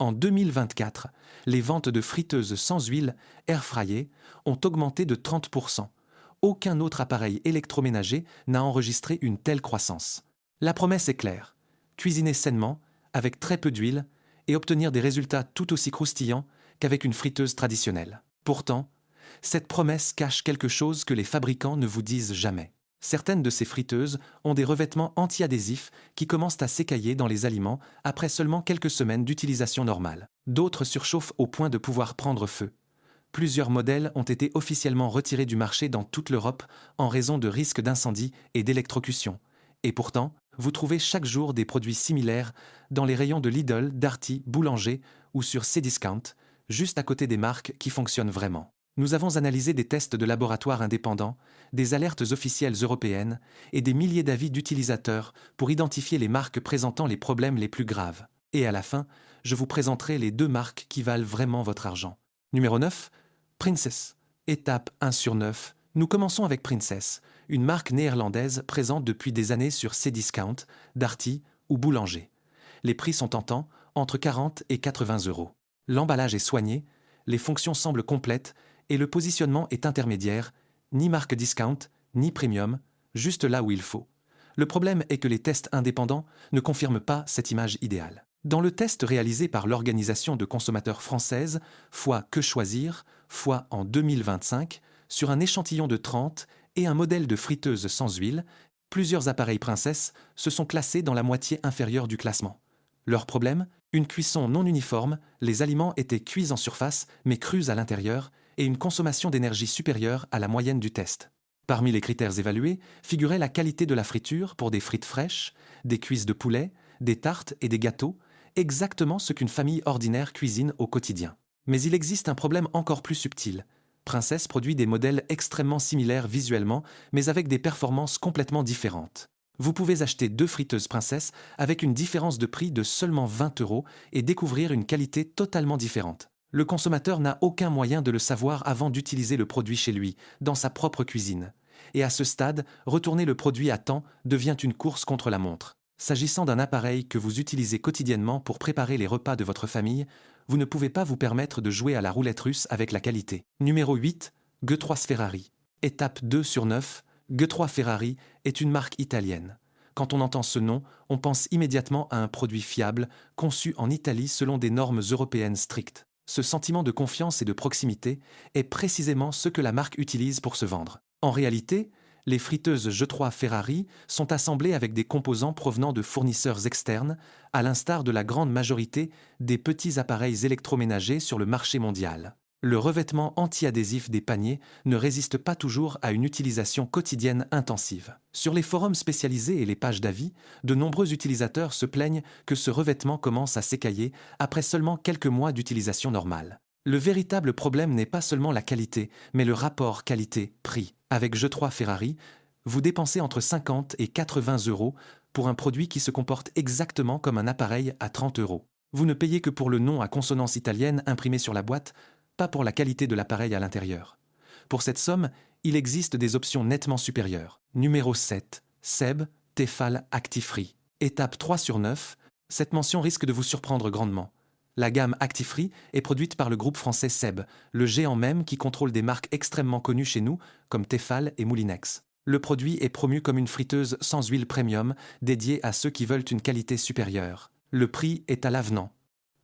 En 2024, les ventes de friteuses sans huile, air fryées, ont augmenté de 30%. Aucun autre appareil électroménager n'a enregistré une telle croissance. La promesse est claire: cuisiner sainement, avec très peu d'huile, et obtenir des résultats tout aussi croustillants qu'avec une friteuse traditionnelle. Pourtant, cette promesse cache quelque chose que les fabricants ne vous disent jamais. Certaines de ces friteuses ont des revêtements anti-adhésifs qui commencent à s'écailler dans les aliments après seulement quelques semaines d'utilisation normale. D'autres surchauffent au point de pouvoir prendre feu. Plusieurs modèles ont été officiellement retirés du marché dans toute l'Europe en raison de risques d'incendie et d'électrocution. Et pourtant, vous trouvez chaque jour des produits similaires dans les rayons de Lidl, Darty, Boulanger ou sur Cdiscount, juste à côté des marques qui fonctionnent vraiment. Nous avons analysé des tests de laboratoires indépendants, des alertes officielles européennes et des milliers d'avis d'utilisateurs pour identifier les marques présentant les problèmes les plus graves. Et à la fin, je vous présenterai les 2 marques qui valent vraiment votre argent. Numéro 9, Princes. Étape 1 sur 9. Nous commençons avec Princes, une marque néerlandaise présente depuis des années sur Cdiscount, Darty ou Boulanger. Les prix sont tentants, entre 40 et 80 €. L'emballage est soigné, les fonctions semblent complètes et le positionnement est intermédiaire, ni marque discount, ni premium, juste là où il faut. Le problème est que les tests indépendants ne confirment pas cette image idéale. Dans le test réalisé par l'Organisation de consommateurs française, Foi Que Choisir, Foi en 2025, sur un échantillon de 30 et un modèle de friteuse sans huile, plusieurs appareils Princess se sont classés dans la moitié inférieure du classement. Leur problème? Une cuisson non uniforme, les aliments étaient cuits en surface mais crus à l'intérieur, et une consommation d'énergie supérieure à la moyenne du test. Parmi les critères évalués figurait la qualité de la friture pour des frites fraîches, des cuisses de poulet, des tartes et des gâteaux, exactement ce qu'une famille ordinaire cuisine au quotidien. Mais il existe un problème encore plus subtil. Princess produit des modèles extrêmement similaires visuellement, mais avec des performances complètement différentes. Vous pouvez acheter 2 friteuses Princess avec une différence de prix de seulement 20 € et découvrir une qualité totalement différente. Le consommateur n'a aucun moyen de le savoir avant d'utiliser le produit chez lui, dans sa propre cuisine. Et à ce stade, retourner le produit à temps devient une course contre la montre. S'agissant d'un appareil que vous utilisez quotidiennement pour préparer les repas de votre famille, vous ne pouvez pas vous permettre de jouer à la roulette russe avec la qualité. Numéro 8, G3 Ferrari. Étape 2 sur 9, G3 Ferrari est une marque italienne. Quand on entend ce nom, on pense immédiatement à un produit fiable, conçu en Italie selon des normes européennes strictes. Ce sentiment de confiance et de proximité est précisément ce que la marque utilise pour se vendre. En réalité, les friteuses G3 Ferrari sont assemblées avec des composants provenant de fournisseurs externes, à l'instar de la grande majorité des petits appareils électroménagers sur le marché mondial. Le revêtement anti-adhésif des paniers ne résiste pas toujours à une utilisation quotidienne intensive. Sur les forums spécialisés et les pages d'avis, de nombreux utilisateurs se plaignent que ce revêtement commence à s'écailler après seulement quelques mois d'utilisation normale. Le véritable problème n'est pas seulement la qualité, mais le rapport qualité-prix. Avec G3 Ferrari, vous dépensez entre 50 et 80 € pour un produit qui se comporte exactement comme un appareil à 30 €. Vous ne payez que pour le nom à consonance italienne imprimé sur la boîte, pas pour la qualité de l'appareil à l'intérieur. Pour cette somme, il existe des options nettement supérieures. Numéro 7, Seb Tefal Actifree. Étape 3 sur 9, cette mention risque de vous surprendre grandement. La gamme Actifree est produite par le groupe français Seb, le géant même qui contrôle des marques extrêmement connues chez nous, comme Tefal et Moulinex. Le produit est promu comme une friteuse sans huile premium, dédiée à ceux qui veulent une qualité supérieure. Le prix est à l'avenant,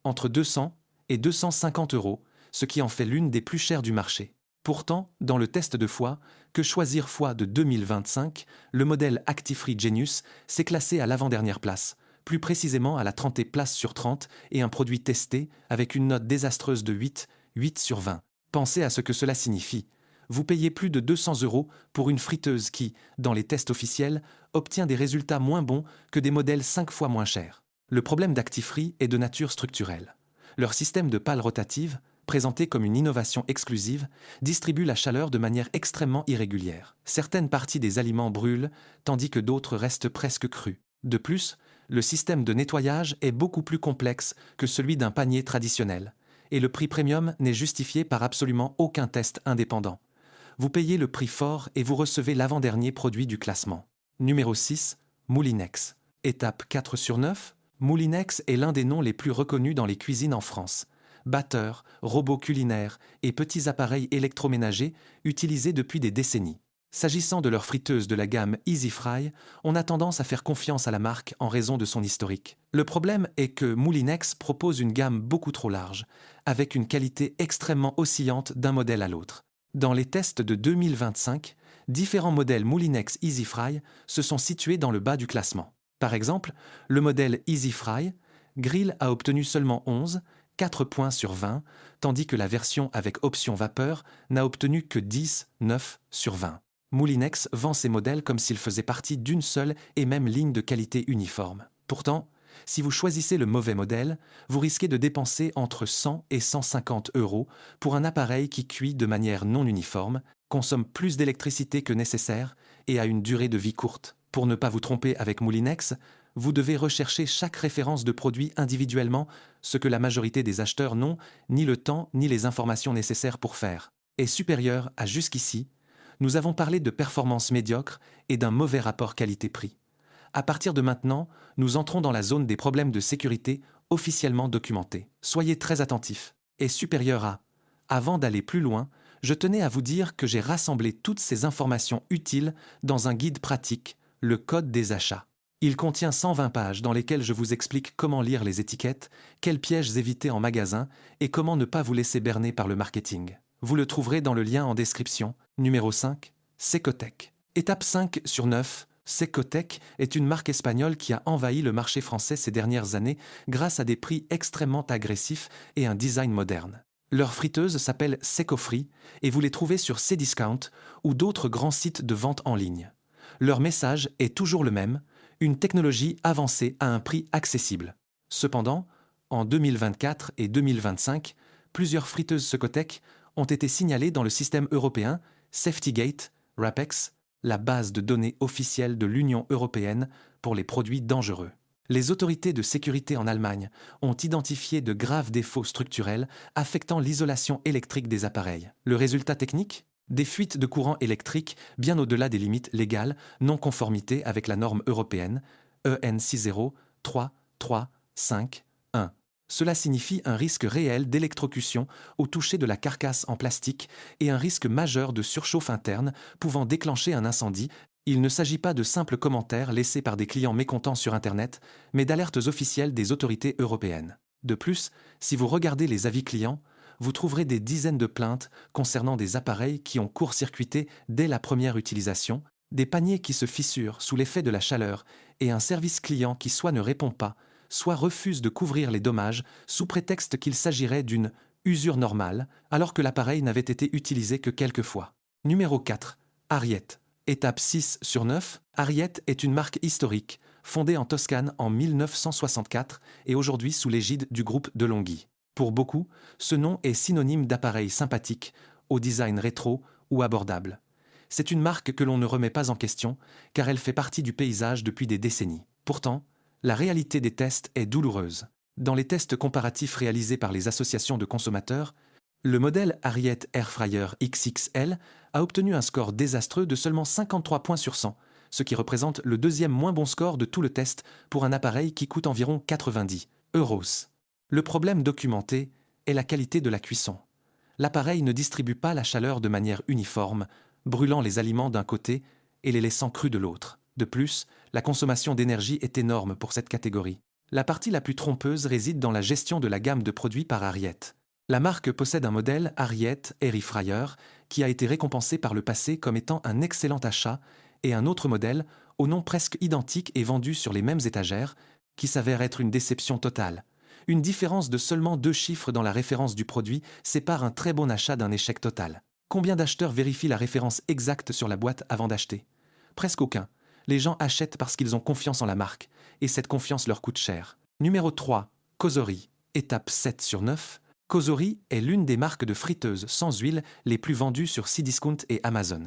entre 200 et 250 €, ce qui en fait l'une des plus chères du marché. Pourtant, dans le test de Foi, Que Choisir Foi de 2025, le modèle Actifree Genius s'est classé à l'avant-dernière place, plus précisément à la 30e place sur 30 et un produit testé avec une note désastreuse de 8 sur 20. Pensez à ce que cela signifie. Vous payez plus de 200 € pour une friteuse qui, dans les tests officiels, obtient des résultats moins bons que des modèles 5 fois moins chers. Le problème d'Actifree est de nature structurelle. Leur système de pales rotatives, présenté comme une innovation exclusive, distribue la chaleur de manière extrêmement irrégulière. Certaines parties des aliments brûlent, tandis que d'autres restent presque crus. De plus, le système de nettoyage est beaucoup plus complexe que celui d'un panier traditionnel, et le prix premium n'est justifié par absolument aucun test indépendant. Vous payez le prix fort et vous recevez l'avant-dernier produit du classement. Numéro 6, Moulinex. Étape 4 sur 9, Moulinex est l'un des noms les plus reconnus dans les cuisines en France. Batteurs, robots culinaires et petits appareils électroménagers utilisés depuis des décennies. S'agissant de leur friteuse de la gamme Easy Fry, on a tendance à faire confiance à la marque en raison de son historique. Le problème est que Moulinex propose une gamme beaucoup trop large, avec une qualité extrêmement oscillante d'un modèle à l'autre. Dans les tests de 2025, différents modèles Moulinex Easy Fry se sont situés dans le bas du classement. Par exemple, le modèle Easy Fry Grill a obtenu seulement 11, 4 points sur 20, tandis que la version avec option vapeur n'a obtenu que 10, 9 sur 20. Moulinex vend ses modèles comme s'ils faisaient partie d'une seule et même ligne de qualité uniforme. Pourtant, si vous choisissez le mauvais modèle, vous risquez de dépenser entre 100 et 150 euros pour un appareil qui cuit de manière non uniforme, consomme plus d'électricité que nécessaire et a une durée de vie courte. Pour ne pas vous tromper avec Moulinex, vous devez rechercher chaque référence de produit individuellement, ce que la majorité des acheteurs n'ont ni le temps ni les informations nécessaires pour faire. Et supérieur à jusqu'ici, nous avons parlé de performance médiocre et d'un mauvais rapport qualité-prix. À partir de maintenant, nous entrons dans la zone des problèmes de sécurité officiellement documentés. Soyez très attentifs. Et supérieur à. Avant d'aller plus loin, je tenais à vous dire que j'ai rassemblé toutes ces informations utiles dans un guide pratique, le Code des achats. Il contient 120 pages dans lesquelles je vous explique comment lire les étiquettes, quels pièges éviter en magasin et comment ne pas vous laisser berner par le marketing. Vous le trouverez dans le lien en description. Numéro 5, Secotec. Étape 5 sur 9, Secotec est une marque espagnole qui a envahi le marché français ces dernières années grâce à des prix extrêmement agressifs et un design moderne. Leur friteuse s'appelle Secofree et vous les trouvez sur Cdiscount ou d'autres grands sites de vente en ligne. Leur message est toujours le même, une technologie avancée à un prix accessible. Cependant, en 2024 et 2025, plusieurs friteuses Secotec ont été signalées dans le système européen SafetyGate, RAPEX, la base de données officielle de l'Union européenne pour les produits dangereux. Les autorités de sécurité en Allemagne ont identifié de graves défauts structurels affectant l'isolation électrique des appareils. Le résultat technique ? Des fuites de courant électrique bien au-delà des limites légales, non-conformité avec la norme européenne EN 60335-1. Cela signifie un risque réel d'électrocution au toucher de la carcasse en plastique et un risque majeur de surchauffe interne pouvant déclencher un incendie. Il ne s'agit pas de simples commentaires laissés par des clients mécontents sur Internet, mais d'alertes officielles des autorités européennes. De plus, si vous regardez les avis clients, vous trouverez des dizaines de plaintes concernant des appareils qui ont court-circuité dès la première utilisation, des paniers qui se fissurent sous l'effet de la chaleur et un service client qui soit ne répond pas, soit refuse de couvrir les dommages sous prétexte qu'il s'agirait d'une usure normale, alors que l'appareil n'avait été utilisé que quelques fois. Numéro 4. Ariete. Étape 6 sur 9. Ariete est une marque historique, fondée en Toscane en 1964 et aujourd'hui sous l'égide du groupe DeLonghi. Pour beaucoup, ce nom est synonyme d'appareil sympathique, au design rétro ou abordable. C'est une marque que l'on ne remet pas en question, car elle fait partie du paysage depuis des décennies. Pourtant, la réalité des tests est douloureuse. Dans les tests comparatifs réalisés par les associations de consommateurs, le modèle Ariete Airfryer XXL a obtenu un score désastreux de seulement 53 points sur 100, ce qui représente le deuxième moins bon score de tout le test pour un appareil qui coûte environ 90 euros. Le problème documenté est la qualité de la cuisson. L'appareil ne distribue pas la chaleur de manière uniforme, brûlant les aliments d'un côté et les laissant crus de l'autre. De plus, la consommation d'énergie est énorme pour cette catégorie. La partie la plus trompeuse réside dans la gestion de la gamme de produits par Ariete. La marque possède un modèle Ariete Airfryer qui a été récompensé par le passé comme étant un excellent achat et un autre modèle, au nom presque identique et vendu sur les mêmes étagères, qui s'avère être une déception totale. Une différence de seulement 2 chiffres dans la référence du produit sépare un très bon achat d'un échec total. Combien d'acheteurs vérifient la référence exacte sur la boîte avant d'acheter ? Presque aucun. Les gens achètent parce qu'ils ont confiance en la marque, et cette confiance leur coûte cher. Numéro 3. Cosori. Étape 7 sur 9. Cosori est l'une des marques de friteuses sans huile les plus vendues sur Cdiscount et Amazon.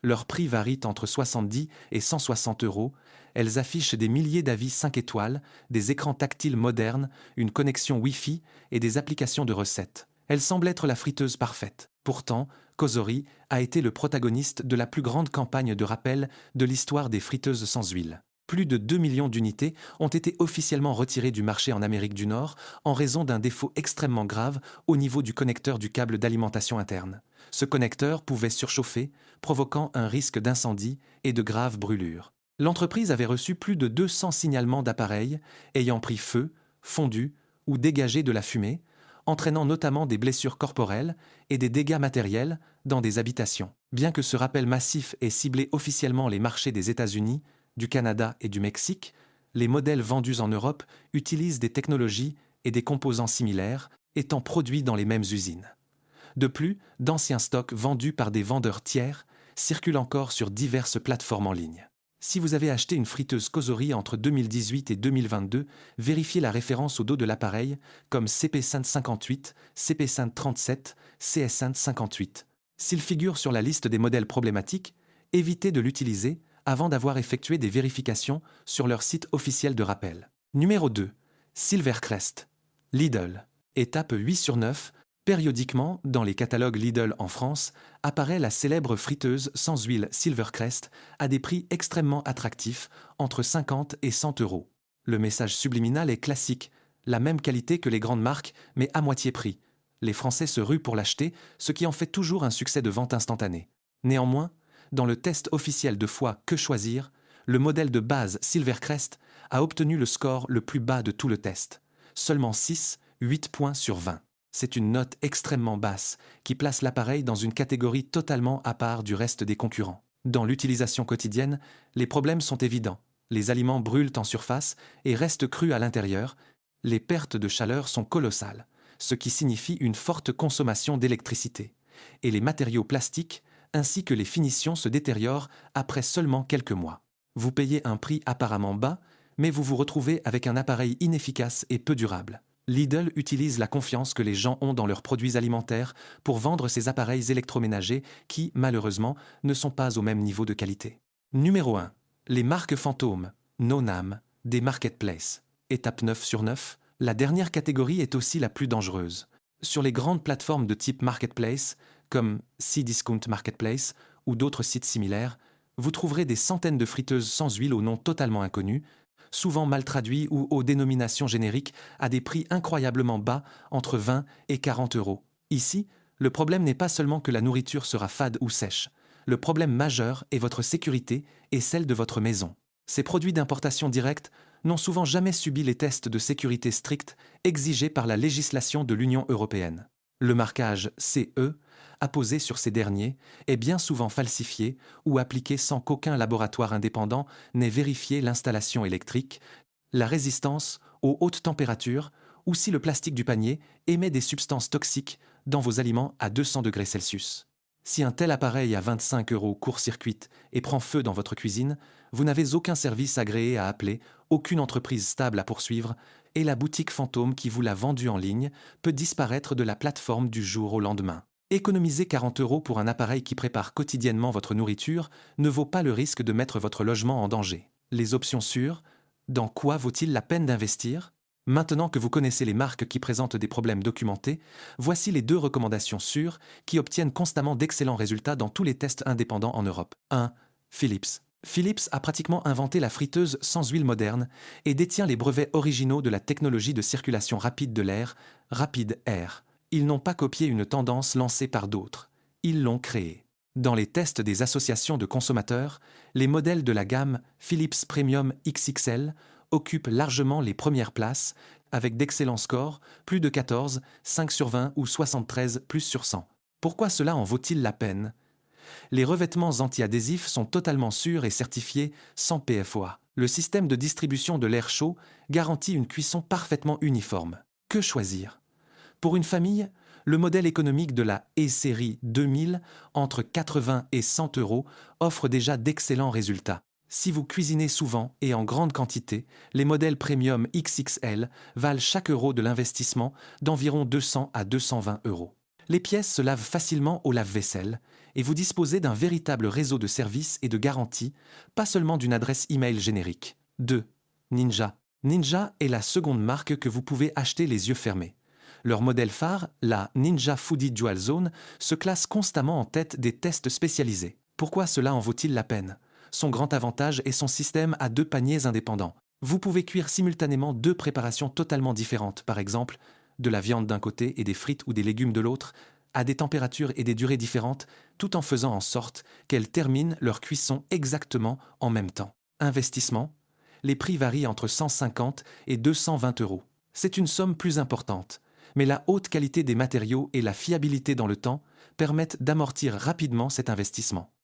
Leur prix varie entre 70 et 160 euros. Elles affichent des milliers d'avis 5 étoiles, des écrans tactiles modernes, une connexion Wi-Fi et des applications de recettes. Elle semble être la friteuse parfaite. Pourtant, Cosori a été le protagoniste de la plus grande campagne de rappel de l'histoire des friteuses sans huile. Plus de 2 millions d'unités ont été officiellement retirées du marché en Amérique du Nord en raison d'un défaut extrêmement grave au niveau du connecteur du câble d'alimentation interne. Ce connecteur pouvait surchauffer, provoquant un risque d'incendie et de graves brûlures. L'entreprise avait reçu plus de 200 signalements d'appareils ayant pris feu, fondu ou dégagé de la fumée, entraînant notamment des blessures corporelles et des dégâts matériels dans des habitations. Bien que ce rappel massif ait ciblé officiellement les marchés des États-Unis, du Canada et du Mexique, les modèles vendus en Europe utilisent des technologies et des composants similaires, étant produits dans les mêmes usines. De plus, d'anciens stocks vendus par des vendeurs tiers circulent encore sur diverses plateformes en ligne. Si vous avez acheté une friteuse Cosori entre 2018 et 2022, vérifiez la référence au dos de l'appareil comme CP558, CP537, CS558. S'il figure sur la liste des modèles problématiques, évitez de l'utiliser avant d'avoir effectué des vérifications sur leur site officiel de rappel. Numéro 2. Silvercrest. Lidl. Étape 8/9. Périodiquement, dans les catalogues Lidl en France, apparaît la célèbre friteuse sans huile Silvercrest à des prix extrêmement attractifs, entre 50 et 100 euros. Le message subliminal est classique, la même qualité que les grandes marques, mais à moitié prix. Les Français se ruent pour l'acheter, ce qui en fait toujours un succès de vente instantanée. Néanmoins, dans le test officiel de foi Que choisir, le modèle de base Silvercrest a obtenu le score le plus bas de tout le test. Seulement 8 points sur 20. C'est une note extrêmement basse qui place l'appareil dans une catégorie totalement à part du reste des concurrents. Dans l'utilisation quotidienne, les problèmes sont évidents. Les aliments brûlent en surface et restent crus à l'intérieur. Les pertes de chaleur sont colossales, ce qui signifie une forte consommation d'électricité. Et les matériaux plastiques ainsi que les finitions se détériorent après seulement quelques mois. Vous payez un prix apparemment bas, mais vous vous retrouvez avec un appareil inefficace et peu durable. Lidl utilise la confiance que les gens ont dans leurs produits alimentaires pour vendre ces appareils électroménagers qui, malheureusement, ne sont pas au même niveau de qualité. Numéro 1. Les marques fantômes, no-name, des marketplaces. Étape 9/9, la dernière catégorie est aussi la plus dangereuse. Sur les grandes plateformes de type marketplace, comme Cdiscount Marketplace ou d'autres sites similaires, vous trouverez des centaines de friteuses sans huile au nom totalement inconnu, souvent mal traduits ou aux dénominations génériques à des prix incroyablement bas, entre 20 et 40 euros. Ici, le problème n'est pas seulement que la nourriture sera fade ou sèche. Le problème majeur est votre sécurité et celle de votre maison. Ces produits d'importation directe n'ont souvent jamais subi les tests de sécurité stricts exigés par la législation de l'Union européenne. Le marquage CE, apposé sur ces derniers, est bien souvent falsifié ou appliqué sans qu'aucun laboratoire indépendant n'ait vérifié l'installation électrique, la résistance aux hautes températures ou si le plastique du panier émet des substances toxiques dans vos aliments à 200 degrés Celsius. Si un tel appareil à 25 euros court-circuite et prend feu dans votre cuisine, vous n'avez aucun service agréé à appeler, aucune entreprise stable à poursuivre, et la boutique fantôme qui vous l'a vendu en ligne peut disparaître de la plateforme du jour au lendemain. Économiser 40 euros pour un appareil qui prépare quotidiennement votre nourriture ne vaut pas le risque de mettre votre logement en danger. Les options sûres, dans quoi vaut-il la peine d'investir ? Maintenant que vous connaissez les marques qui présentent des problèmes documentés, voici les 2 recommandations sûres qui obtiennent constamment d'excellents résultats dans tous les tests indépendants en Europe. 1. Philips. Philips a pratiquement inventé la friteuse sans huile moderne et détient les brevets originaux de la technologie de circulation rapide de l'air, Rapid Air. Ils n'ont pas copié une tendance lancée par d'autres. Ils l'ont créée. Dans les tests des associations de consommateurs, les modèles de la gamme Philips Premium XXL occupent largement les premières places, avec d'excellents scores, plus de 14, 5 sur 20 ou 73 plus sur 100. Pourquoi cela en vaut-il la peine ? Les revêtements anti-adhésifs sont totalement sûrs et certifiés sans PFOA. Le système de distribution de l'air chaud garantit une cuisson parfaitement uniforme. Que choisir ? Pour une famille, le modèle économique de la E-Série 2000, entre 80 et 100 euros, offre déjà d'excellents résultats. Si vous cuisinez souvent et en grande quantité, les modèles Premium XXL valent chaque euro de l'investissement d'environ 200 à 220 euros. Les pièces se lavent facilement au lave-vaisselle et vous disposez d'un véritable réseau de services et de garanties, pas seulement d'une adresse email générique. 2. Ninja. Ninja est la seconde marque que vous pouvez acheter les yeux fermés. Leur modèle phare, la Ninja Foodie Dual Zone, se classe constamment en tête des tests spécialisés. Pourquoi cela en vaut-il la peine ? Son grand avantage est son système à 2 paniers indépendants. Vous pouvez cuire simultanément 2 préparations totalement différentes, par exemple, de la viande d'un côté et des frites ou des légumes de l'autre, à des températures et des durées différentes, tout en faisant en sorte qu'elles terminent leur cuisson exactement en même temps. Investissement. Les prix varient entre 150 et 220 euros. C'est une somme plus importante, mais la haute qualité des matériaux et la fiabilité dans le temps permettent d'amortir rapidement cet investissement.